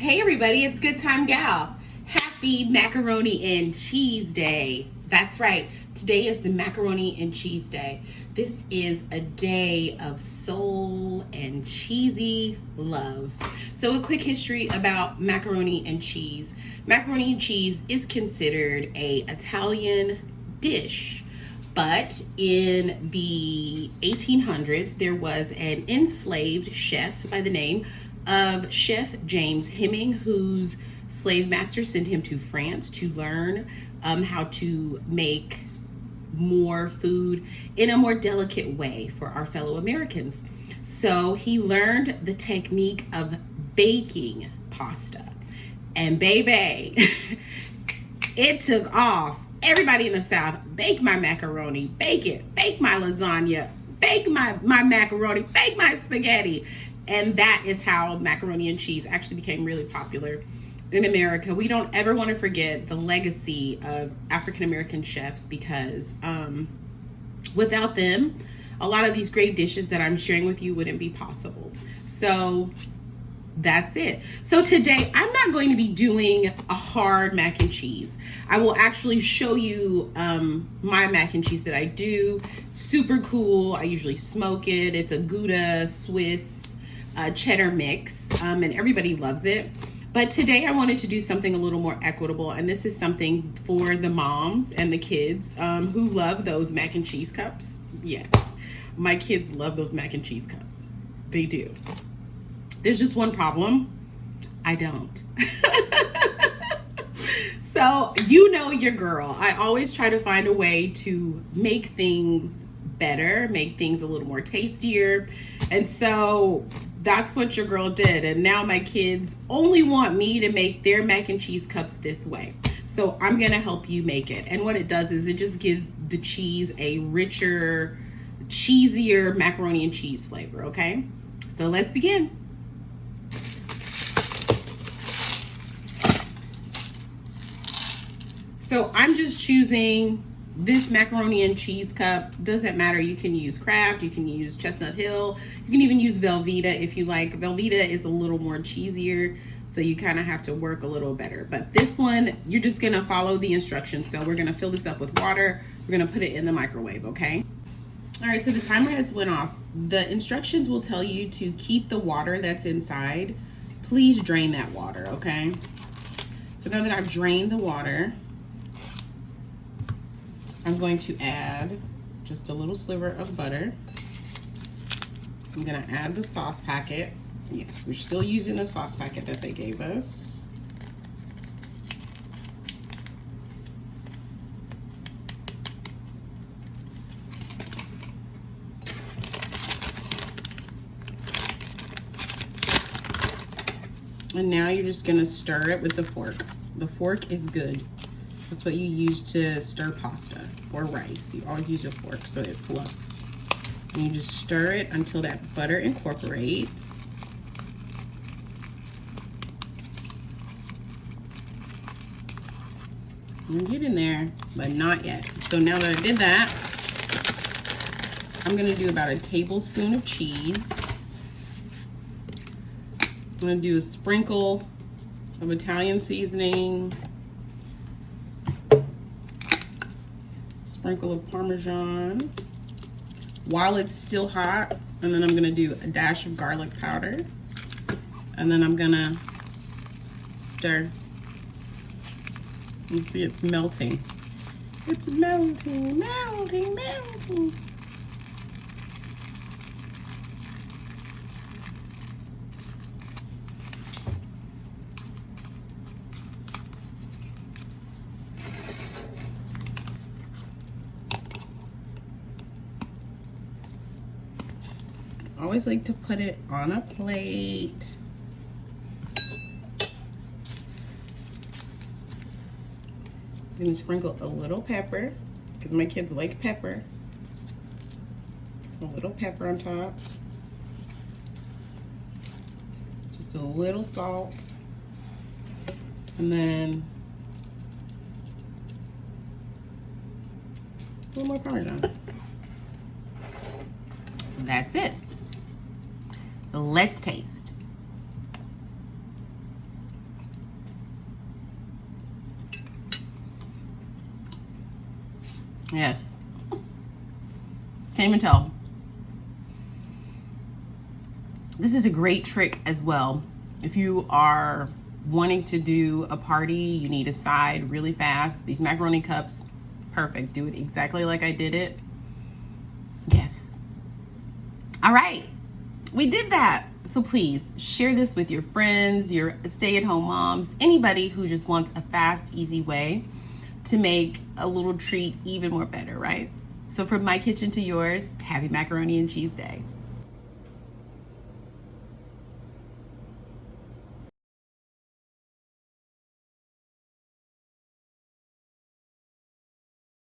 Hey everybody, it's Good Time Gal. Happy Macaroni and Cheese Day. That's right, today is the Macaroni and Cheese Day. This is a day of soul and cheesy love. So a quick history about macaroni and cheese. Macaroni and cheese is considered an Italian dish. But in the 1800s, there was an enslaved chef by the name of Chef James Hemming, whose slave master sent him to France to learn how to make more food in a more delicate way for our fellow Americans. So he learned the technique of baking pasta. And baby, it took off. Everybody in the South, bake my macaroni, bake it, bake my lasagna, bake my macaroni, bake my spaghetti. And that is how macaroni and cheese actually became really popular in America. We don't ever want to forget the legacy of African American chefs because without them, a lot of these great dishes that I'm sharing with you wouldn't be possible. So that's it. So today I'm not going to be doing a hard mac and cheese. I will actually show you my mac and cheese that I do. Super cool. I usually smoke it. It's a Gouda Swiss cheddar mix, and everybody loves it. But today I wanted to do something a little more equitable, and this is something for the moms and the kids who love those mac and cheese cups. Yes, my kids love those mac and cheese cups. They do. There's just one problem. I don't. So you know your girl. I always try to find a way to make things better, make things a little more tastier. And so that's what your girl did. And now my kids only want me to make their mac and cheese cups this way. So I'm going to help you make it. And what it does is it just gives the cheese a richer, cheesier macaroni and cheese flavor, okay? So let's begin. So I'm just choosing this macaroni and cheese cup. Doesn't matter. You can use Kraft. You can use Chestnut Hill. You can even use Velveeta if you like. Velveeta is a little more cheesier, so you kind of have to work a little better. But this one, you're just going to follow the instructions. So we're going to fill this up with water. We're going to put it in the microwave, okay? All right, so the timer has went off. The instructions will tell you to keep the water that's inside. Please drain that water, okay? So now that I've drained the water, I'm going to add just a little sliver of butter. I'm going to add the sauce packet. Yes, we're still using the sauce packet that they gave us. And now you're just going to stir it with the fork. The fork is good. That's what you use to stir pasta or rice. You always use a fork so it fluffs. And you just stir it until that butter incorporates. You get in there, but not yet. So now that I did that, I'm gonna do about a tablespoon of cheese. I'm gonna do a sprinkle of Italian seasoning. Sprinkle of Parmesan while it's still hot, and then I'm gonna do a dash of garlic powder, and then I'm gonna stir. You see it's melting. It's melting, melting, melting. Always like to put it on a plate. I'm gonna sprinkle a little pepper because my kids like pepper. So a little pepper on top. Just a little salt. And then a little more Parmesan. That's it. Let's taste. Yes. Can't even tell. This is a great trick as well. If you are wanting to do a party, you need a side really fast. These macaroni cups, perfect. Do it exactly like I did it. Yes. All right. We did that. So please share this with your friends, your stay-at-home moms, anybody who just wants a fast, easy way to make a little treat even more better, right? So from my kitchen to yours, happy macaroni and cheese day.